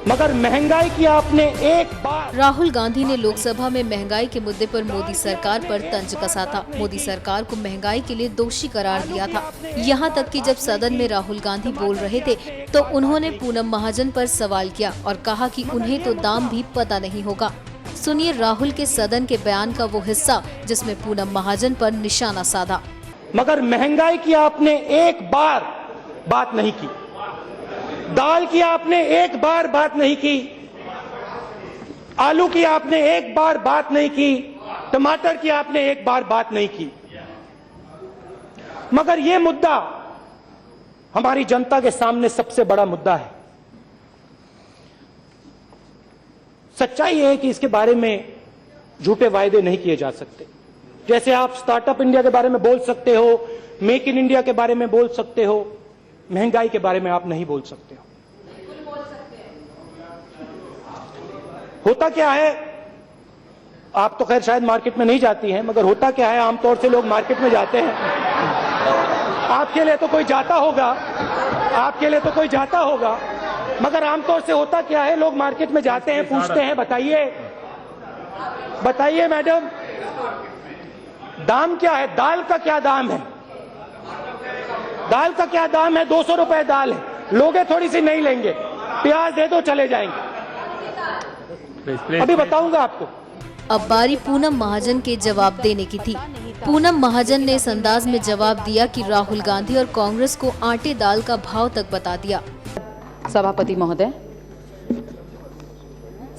मगर महंगाई की आपने एक बार। राहुल गांधी ने लोकसभा में महंगाई के मुद्दे पर मोदी सरकार पर तंज कसा था। मोदी सरकार को महंगाई के लिए दोषी करार दिया था। यहां तक कि जब सदन में राहुल गांधी बोल रहे थे तो उन्होंने पूनम महाजन पर सवाल किया और कहा कि उन्हें तो दाम भी पता नहीं होगा। सुनिए राहुल के सदन के बयान का वो हिस्सा जिसमें पूनम महाजन पर निशाना साधा। मगर महंगाई की आपने एक बार बात नहीं की, दाल की आपने एक बार बात नहीं की, आलू की आपने एक बार बात नहीं की, टमाटर की आपने एक बार बात नहीं की। मगर यह मुद्दा हमारी जनता के सामने सबसे बड़ा मुद्दा है। सच्चाई है कि इसके बारे में झूठे वायदे नहीं किए जा सकते। जैसे आप स्टार्टअप इंडिया के बारे में बोल सकते हो, मेक इन इंडिया के बारे में बोल सकते हो, महंगाई के बारे में आप नहीं बोल सकते हो। होता क्या है, आप तो खैर शायद मार्केट में नहीं जाती हैं, मगर होता क्या है, आमतौर से लोग मार्केट में जाते हैं। आपके लिए तो कोई जाता होगा, आपके लिए तो कोई जाता होगा, मगर आमतौर से होता क्या है, लोग मार्केट में जाते हैं, पूछते हैं, बताइए बताइए मैडम दाम क्या है, दाल का क्या दाम है, दाल का क्या दाम है। 200 रुपए दाल है, लोगे थोड़ी सी नहीं लेंगे, प्याज दे दो चले जाएंगे। अभी बताऊंगा आपको। अब बारी पूनम महाजन के जवाब देने की थी। पूनम महाजन ने इस अंदाज में जवाब दिया कि राहुल गांधी और कांग्रेस को आटे दाल का भाव तक बता दिया। सभापति महोदय,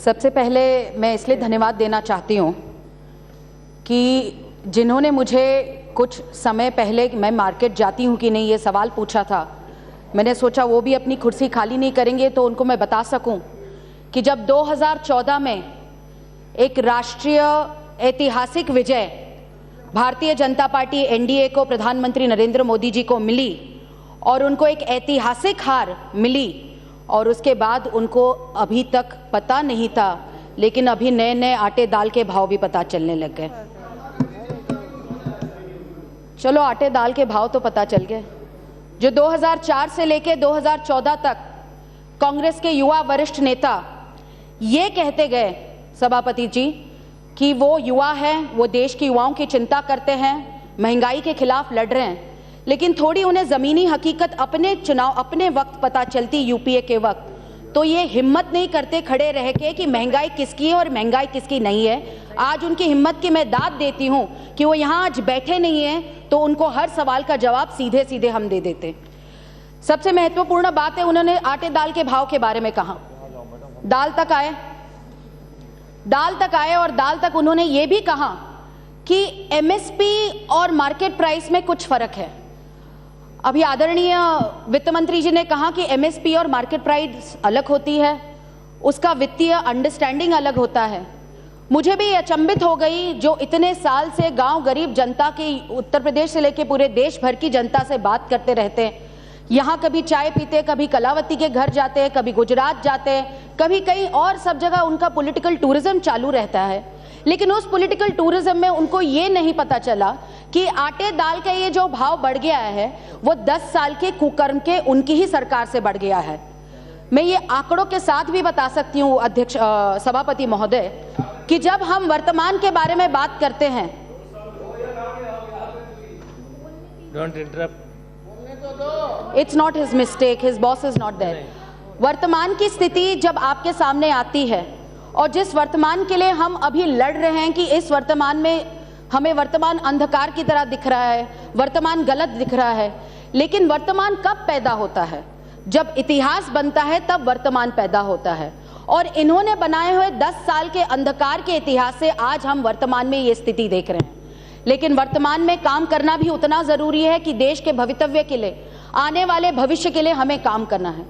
सबसे पहले मैं इसलिए धन्यवाद देना चाहती हूँ कि जिन्होंने मुझे कुछ समय पहले मैं मार्केट जाती हूँ कि नहीं ये सवाल पूछा था, मैंने सोचा वो भी अपनी कुर्सी खाली नहीं करेंगे तो उनको मैं बता सकूं कि जब 2014 में एक राष्ट्रीय ऐतिहासिक विजय भारतीय जनता पार्टी एनडीए को प्रधानमंत्री नरेंद्र मोदी जी को मिली और उनको एक ऐतिहासिक हार मिली और उसके बाद उनको अभी तक पता नहीं था, लेकिन अभी नए नए आटे दाल के भाव भी पता चलने लग गए। चलो आटे दाल के भाव तो पता चल गए। जो 2004 से लेकर 2014 तक कांग्रेस के युवा वरिष्ठ नेता ये कहते गए सभापति जी कि वो युवा हैं, वो देश के युवाओं की चिंता करते हैं, महंगाई के खिलाफ लड़ रहे हैं, लेकिन थोड़ी उन्हें जमीनी हकीकत अपने चुनाव अपने वक्त पता चलती यूपीए के वक्त, तो ये हिम्मत नहीं करते खड़े रह के कि महंगाई किसकी है और महंगाई किसकी नहीं है। आज उनकी हिम्मत की मैं दाद देती हूं कि वो यहाँ आज बैठे नहीं हैं, तो उनको हर सवाल का जवाब सीधे सीधे हम दे देते। सबसे महत्वपूर्ण बात है, उन्होंने आटे दाल के भाव के बारे में कहा। दाल तक आए और दाल तक उन्होंने ये भी कहा कि एमएसपी और मार्केट प्राइस में कुछ फर्क है। अभी आदरणीय वित्त मंत्री जी ने कहा कि एमएसपी और मार्केट प्राइस अलग होती है, उसका वित्तीय अंडरस्टैंडिंग अलग होता है। मुझे भी अचंभित हो गई, जो इतने साल से गांव गरीब जनता की, उत्तर प्रदेश से लेकर पूरे देश भर की जनता से बात करते रहते हैं। यहाँ कभी चाय पीते, कभी कलावती के घर जाते हैं, कभी गुजरात जाते हैं, कभी कहीं और, सब जगह उनका पॉलिटिकल टूरिज्म चालू रहता है। लेकिन उस पॉलिटिकल टूरिज्म में उनको ये नहीं पता चला कि आटे दाल का ये जो भाव बढ़ गया है वो 10 साल के कुकर्म के उनकी ही सरकार से बढ़ गया है। मैं ये आंकड़ों के साथ भी बता सकती हूँ अध्यक्ष सभापति महोदय कि जब हम वर्तमान के बारे में बात करते हैं, don't interrupt, it's not his mistake, his boss is not there. वर्तमान की स्थिति जब आपके सामने आती है और जिस वर्तमान के लिए हम अभी लड़ रहे हैं कि इस वर्तमान में हमें वर्तमान अंधकार की तरह दिख रहा है, वर्तमान गलत दिख रहा है, लेकिन वर्तमान कब पैदा होता है? जब इतिहास बनता है तब वर्तमान पैदा होता है। और इन्होंने बनाए हुए 10 साल के अंधकार के इतिहास से आज हम वर्तमान में ये स्थिति देख रहे हैं। लेकिन वर्तमान में काम करना भी उतना जरूरी है कि देश के भवितव्य के लिए, आने वाले भविष्य के लिए हमें काम करना है।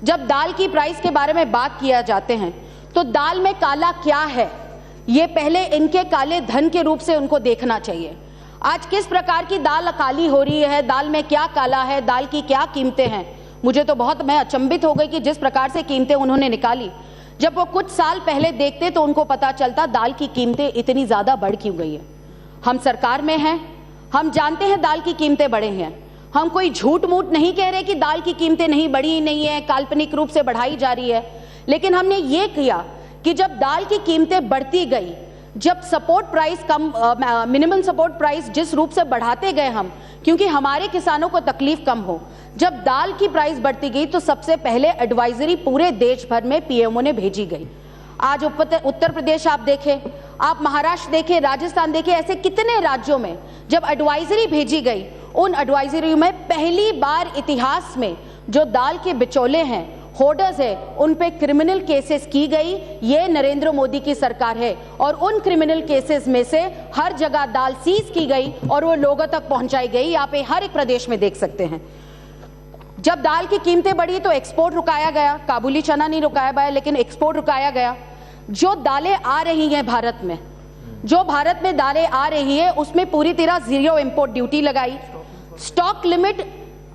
जब दाल की प्राइस के बारे में बात किया जाते हैं तो दाल में काला क्या है, ये पहले इनके काले धन के रूप से उनको देखना चाहिए। आज किस प्रकार की दाल काली हो रही है, दाल में क्या काला है, दाल की क्या कीमतें हैं, मुझे तो बहुत, मैं अचंभित हो गई कि जिस प्रकार से कीमतें उन्होंने निकाली। जब वो कुछ साल पहले देखते तो उनको पता चलता दाल की कीमतें इतनी ज्यादा बढ़ क्यों गई है। हम सरकार में हैं, हम जानते हैं दाल की कीमतें बढ़े हैं, हम कोई झूठ मूठ नहीं कह रहे कि दाल की कीमतें नहीं बढ़ी नहीं है, काल्पनिक रूप से बढ़ाई जा रही है, लेकिन हमने ये किया कि जब दाल की कीमतें बढ़ती गई, जब support price minimum support price जिस रूप से बढ़ाते गए हम, क्योंकि हमारे किसानों को तकलीफ कम हो, जब दाल की प्राइस बढ़ती गई तो सबसे पहले एडवाइजरी पूरे देश भर में पीएमओ ने भेजी गई। आज उत्तर प्रदेश आप देखें, आप महाराष्ट्र देखें, राजस्थान देखें, ऐसे कितने राज्यों में जब एडवाइजरी भेजी गई, उन एडवाइजरी में पहली बार इतिहास में जो दाल के बिचौले हैं, होर्डर्स है, उन पे क्रिमिनल केसेस की गई। ये नरेंद्र मोदी की सरकार है और उन क्रिमिनल केसेस में से हर जगह दाल सीज की गई और वो लोगों तक पहुंचाई गई। आप हर एक प्रदेश में देख सकते हैं। जब दाल की कीमतें बढ़ी तो एक्सपोर्ट रुकाया गया, काबुली चना नहीं रुकाया गया लेकिन एक्सपोर्ट रुकाया गया। जो दालें आ रही हैं भारत में, जो भारत में दालें आ रही है उसमें पूरी तरह जीरो इंपोर्ट ड्यूटी लगाई। स्टॉक लिमिट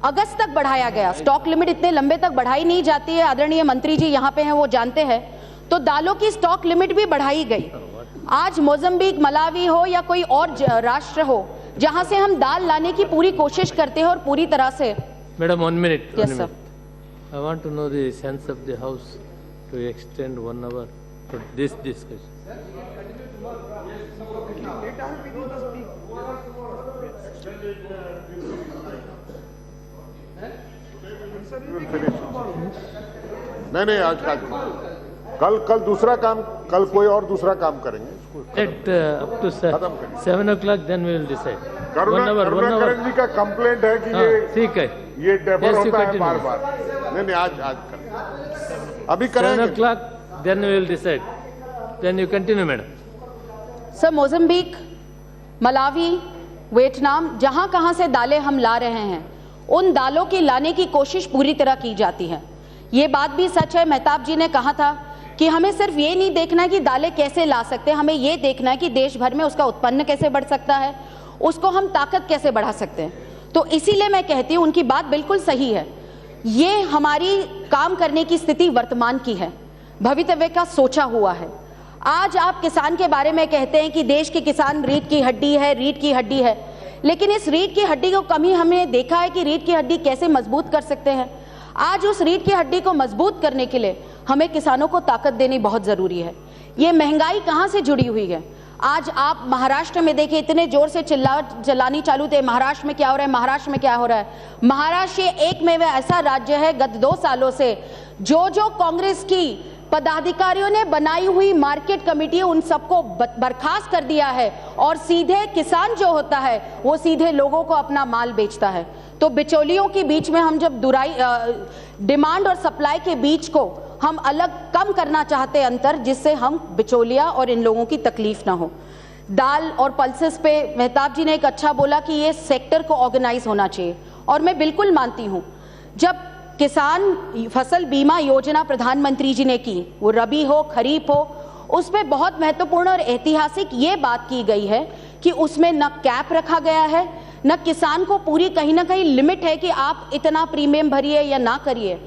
अगस्त तक बढ़ाया गया। स्टॉक लिमिट इतने लंबे तक बढ़ाई नहीं जाती है, आदरणीय मंत्री जी यहाँ पे हैं, वो जानते हैं। तो दालों की स्टॉक लिमिट भी बढ़ाई गई। आज मोजम्बिक, मलावी हो या कोई और राष्ट्र हो जहां से हम दाल लाने की पूरी कोशिश करते हैं और पूरी तरह से। Madam, 1 minute. Yes, 1 sir. minute. I want to know the sense of the House to extend 1 hour for this discussion. नहीं आज कल दूसरा काम, कल कोई और दूसरा काम करेंगे। At up to 7 o'clock, then we will decide. 1 hour. करुणा जी का कंप्लेंट है कि ठीक है। ये डेफर Yes, you होता है continue. बार बार। नहीं आज करें, अभी 7 करेंगे। o'clock, then we will decide. Then you continue, madam. Sir, Mozambique, Malawi, Vietnam, जहां कहां से दालें हम ला रहे हैं, उन दालों की लाने की कोशिश पूरी तरह की जाती है। ये बात भी सच है, मेहताब जी ने कहा था कि हमें सिर्फ ये नहीं देखना है कि दालें कैसे ला सकते हैं, हमें ये देखना है कि देश भर में उसका उत्पन्न कैसे बढ़ सकता है, उसको हम ताकत कैसे बढ़ा सकते हैं। तो इसीलिए मैं कहती हूँ उनकी बात बिल्कुल सही है। ये हमारी काम करने की स्थिति वर्तमान की है, भवितव्य का सोचा हुआ है। आज आप किसान के बारे में कहते हैं कि देश के किसान रीढ़ की हड्डी है, रीढ़ की हड्डी है, लेकिन इस रीढ़ की हड्डी को कमी हमने देखा है कि रीढ़ की हड्डी कैसे मजबूत कर सकते हैं। आज उस रीढ़ की हड्डी को मजबूत करने के लिए हमें किसानों को ताकत देनी बहुत जरूरी है। ये महंगाई कहाँ से जुड़ी हुई है? आज आप महाराष्ट्र में देखिए, इतने जोर से चिल्लानी चालू थे, महाराष्ट्र में क्या हो रहा है, महाराष्ट्र में क्या हो रहा है। महाराष्ट्र एकमेव ऐसा राज्य है गत 2 सालों से जो कांग्रेस की पदाधिकारियों ने बनाई हुई मार्केट कमेटी उन सबको बर्खास्त कर दिया है और सीधे किसान जो होता है वो सीधे लोगों को अपना माल बेचता है। तो बिचौलियों के बीच में हम जब डिमांड और सप्लाई के बीच को हम अलग कम करना चाहते हैं अंतर, जिससे हम बिचौलिया और इन लोगों की तकलीफ ना हो। दाल और पल्सेस पे मेहताब जी ने एक अच्छा बोला कि ये सेक्टर को ऑर्गेनाइज होना चाहिए और मैं बिल्कुल मानती हूँ। जब किसान फसल बीमा योजना प्रधानमंत्री जी ने की, वो रबी हो खरीफ हो, उस पर बहुत महत्वपूर्ण और ऐतिहासिक ये बात की गई है कि उसमें न कैप रखा गया है, न किसान को पूरी कहीं ना कहीं लिमिट है कि आप इतना प्रीमियम भरिए या ना करिए।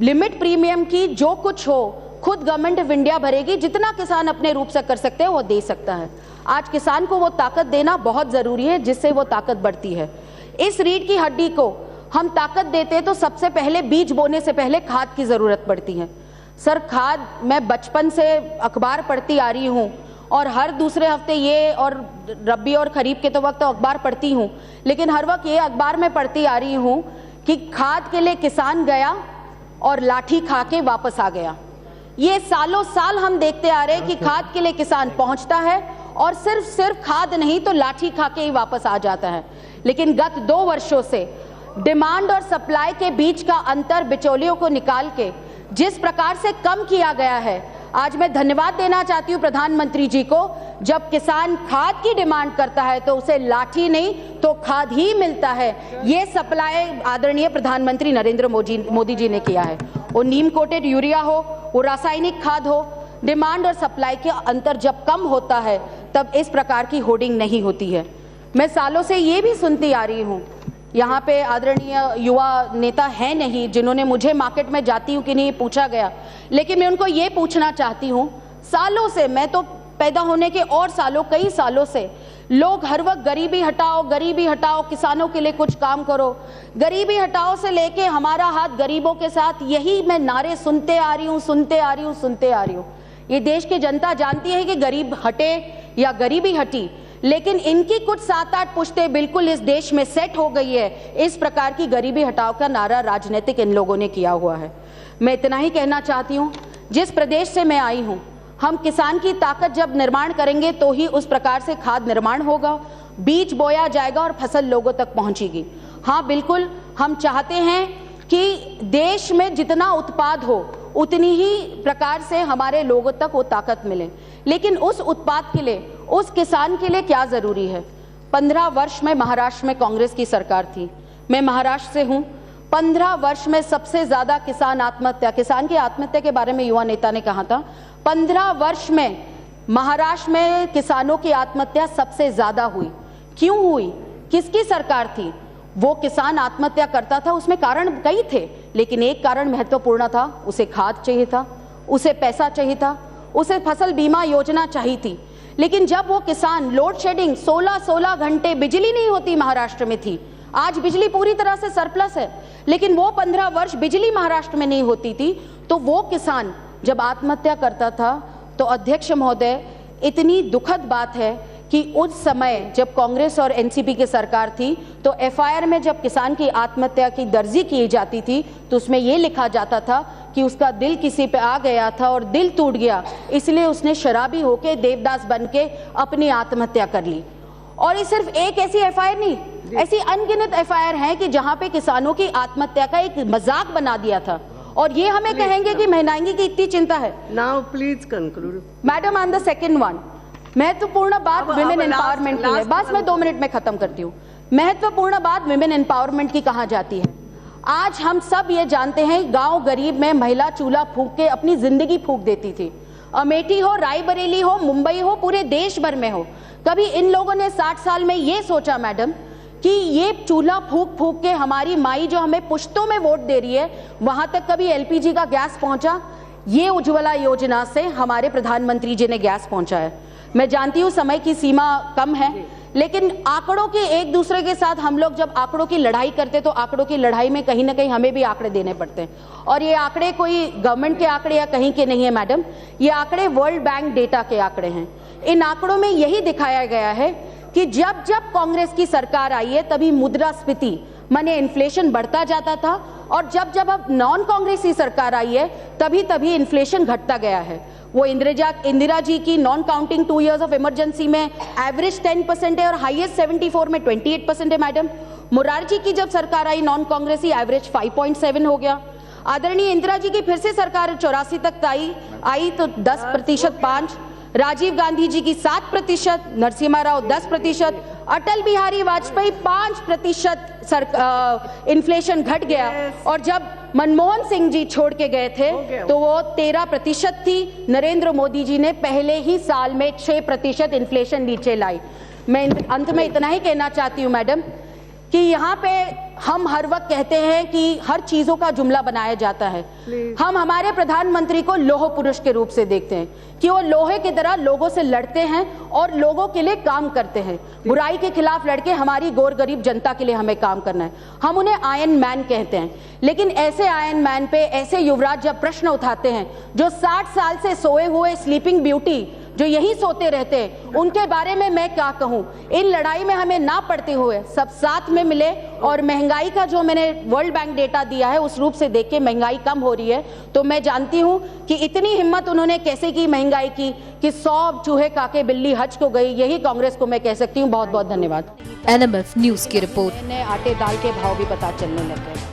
लिमिट प्रीमियम की जो कुछ हो खुद गवर्नमेंट ऑफ इंडिया भरेगी, जितना किसान अपने रूप से कर सकते हैं वो दे सकता है। आज किसान को वो ताकत देना बहुत जरूरी है जिससे वो ताकत बढ़ती है। इस रीढ़ की हड्डी को हम ताकत देते हैं तो सबसे पहले बीज बोने से पहले खाद की जरूरत पड़ती है। सर, खाद मैं बचपन से अखबार पढ़ती आ रही हूँ और हर दूसरे हफ्ते ये, और रबी और खरीफ के तो वक्त अखबार पढ़ती हूँ, लेकिन हर वक्त ये अखबार में पढ़ती आ रही हूँ कि खाद के लिए किसान गया और लाठी खा के वापस आ गया। ये सालों साल हम देखते आ रहे हैं कि खाद के लिए किसान पहुंचता है और सिर्फ खाद नहीं तो लाठी खा के ही वापस आ जाता है। लेकिन गत 2 वर्षों से डिमांड और सप्लाई के बीच का अंतर बिचौलियों को निकाल के जिस प्रकार से कम किया गया है, आज मैं धन्यवाद देना चाहती हूँ प्रधानमंत्री जी को। जब किसान खाद की डिमांड करता है तो उसे लाठी नहीं तो खाद ही मिलता है। ये सप्लाई आदरणीय प्रधानमंत्री नरेंद्र मोदी जी ने किया है। वो नीम कोटेड यूरिया हो, वो रासायनिक खाद हो, डिमांड और सप्लाई के अंतर जब कम होता है तब इस प्रकार की होर्डिंग नहीं होती है। मैं सालों से ये भी सुनती आ रही हूँ, यहाँ पे आदरणीय युवा नेता है नहीं जिन्होंने मुझे मार्केट में जाती हूँ कि नहीं पूछा गया, लेकिन मैं उनको ये पूछना चाहती हूँ, सालों से मैं तो पैदा होने के और सालों, कई सालों से लोग हर वक्त गरीबी हटाओ, गरीबी हटाओ, किसानों के लिए कुछ काम करो, गरीबी हटाओ से लेके हमारा हाथ गरीबों के साथ, यही मैं नारे सुनते आ रही हूँ, सुनते आ रही हूँ, सुनते आ रही हूँ। ये देश की जनता जानती है कि गरीब हटे या गरीबी हटी, लेकिन इनकी कुछ 7-8 पुश्तें बिल्कुल इस देश में सेट हो गई है। इस प्रकार की गरीबी हटाओ का नारा राजनीतिक इन लोगों ने किया हुआ है। मैं इतना ही कहना चाहती हूँ, जिस प्रदेश से मैं आई हूँ, हम किसान की ताकत जब निर्माण करेंगे तो ही उस प्रकार से खाद निर्माण होगा, बीज बोया जाएगा और फसल लोगों तक पहुंचेगी। हाँ बिल्कुल, हम चाहते हैं कि देश में जितना उत्पाद हो उतनी ही प्रकार से हमारे लोगों तक वो ताकत मिले, लेकिन उस उत्पाद के लिए, उस किसान के लिए क्या जरूरी है। 15 वर्ष में महाराष्ट्र में कांग्रेस की सरकार थी, मैं महाराष्ट्र से हूँ। 15 वर्ष में सबसे ज्यादा किसान आत्महत्या, किसान की आत्महत्या के बारे में युवा नेता ने कहा था, 15 वर्ष में महाराष्ट्र में किसानों की आत्महत्या सबसे ज्यादा हुई। क्यों हुई? किसकी सरकार थी? वो किसान आत्महत्या करता था, उसमें कारण कई थे, लेकिन एक कारण महत्वपूर्ण था, उसे खाद चाहिए था, उसे पैसा चाहिए था, उसे फसल बीमा योजना चाहिए थी। लेकिन जब वो किसान, लोड शेडिंग, 16-16 घंटे बिजली नहीं होती महाराष्ट्र में थी। आज बिजली पूरी तरह से सरप्लस है, लेकिन वो 15 वर्ष बिजली महाराष्ट्र में नहीं होती थी। तो वो किसान जब आत्महत्या करता था, तो अध्यक्ष महोदय, इतनी दुखद बात है कि उस समय जब कांग्रेस और एनसीपी की सरकार थी, तो एफआईआर में जब किसान की आत्महत्या की दर्जी की जाती थी, तो उसमें यह लिखा जाता था कि उसका दिल किसी पे आ गया था और दिल टूट गया, इसलिए उसने शराबी होके देवदास बन के अपनी आत्महत्या कर ली। और ये सिर्फ एक ऐसी एफआईआर नहीं, ऐसी अनगिनत एफआईआर हैं कि जहां पे किसानों की आत्महत्या का एक मजाक बना दिया था। और ये हमें कहेंगे कि महंगाई की इतनी चिंता है। Now please conclude madam, on the second one, महत्वपूर्ण बात विमेन एम्पावरमेंट की है। बस मैं 2 मिनट में खत्म करती हूँ। महत्वपूर्ण बात विमेन एम्पावरमेंट की कहा जाती है। आज हम सब ये जानते हैं, गांव गरीब में महिला चूल्हा फूंक के अपनी जिंदगी फूंक देती थी। अमेठी हो, रायबरेली हो, मुंबई हो, पूरे देश भर में हो, कभी इन लोगों ने 60 साल में ये सोचा मैडम कि ये चूल्हा फूंक फूंक के हमारी माई जो हमें पुश्तों में वोट दे रही है, वहां तक कभी एलपीजी का गैस पहुंचा? ये उज्ज्वला योजना से हमारे प्रधानमंत्री जी ने गैस पहुंचाया। मैं जानती हूँ समय की सीमा कम है, लेकिन आंकड़ों के एक दूसरे के साथ हम लोग जब आंकड़ों की लड़ाई करते, तो आंकड़ों की लड़ाई में कहीं ना कहीं हमें भी आंकड़े देने पड़ते हैं। और ये आंकड़े कोई गवर्नमेंट के आंकड़े या कहीं के नहीं है मैडम, ये आंकड़े वर्ल्ड बैंक डेटा के आंकड़े हैं। इन आंकड़ों में यही दिखाया गया है कि जब जब कांग्रेस की सरकार आई है, तभी मुद्रास्फीति माने इन्फ्लेशन बढ़ता जाता था, और जब जब अब नॉन कांग्रेस की सरकार आई है, तभी तभी इन्फ्लेशन घटता गया है। वो इंदिरा जी की non counting 2 years of emergency में एवरेज 10% है और हाईएस्ट 74 में 28% है मैडम। मोरारजी की जब सरकार आई नॉन कांग्रेसी, एवरेज 5.7 हो गया। आदरणीय इंदिरा जी की फिर से सरकार 84 तक आई तो 10% 5, राजीव गांधी जी की 7%, नरसिम्हा राव 10%, अटल बिहारी वाजपेयी 5% इन्फ्लेशन घट गया। और जब मनमोहन सिंह जी छोड़ के गए थे तो वो 13% थी। नरेंद्र मोदी जी ने पहले ही साल में 6% इन्फ्लेशन नीचे लाई। मैं अंत में इतना ही कहना चाहती हूँ मैडम कि यहाँ पे हम हर वक्त कहते हैं कि हर चीजों का जुमला बनाया जाता है। हम हमारे प्रधानमंत्री को लोह पुरुष के रूप से देखते हैं कि वो लोहे की तरह लोगों से लड़ते हैं और लोगों के लिए काम करते हैं। बुराई के खिलाफ लड़के हमारी गोर गरीब जनता के लिए हमें काम करना है। हम उन्हें आयरन मैन कहते हैं, लेकिन ऐसे आयरन मैन पे ऐसे युवराज जब प्रश्न उठाते हैं, जो 60 साल से सोए हुए स्लीपिंग ब्यूटी जो यही सोते रहते हैं, उनके बारे में मैं क्या कहूं। इन लड़ाई में हमें ना पड़ते हुए सब साथ में मिले, और महंगाई का जो मैंने वर्ल्ड बैंक डेटा दिया है उस रूप से देख के महंगाई कम हो रही है। तो मैं जानती हूं कि इतनी हिम्मत उन्होंने कैसे की महंगाई की कि 100 चूहे काके बिल्ली हज को गई। यही कांग्रेस को मैं कह सकती हूँ। बहुत बहुत धन्यवाद। NMF न्यूज की रिपोर्ट। आटे दाल के भाव भी पता चलने लग गए।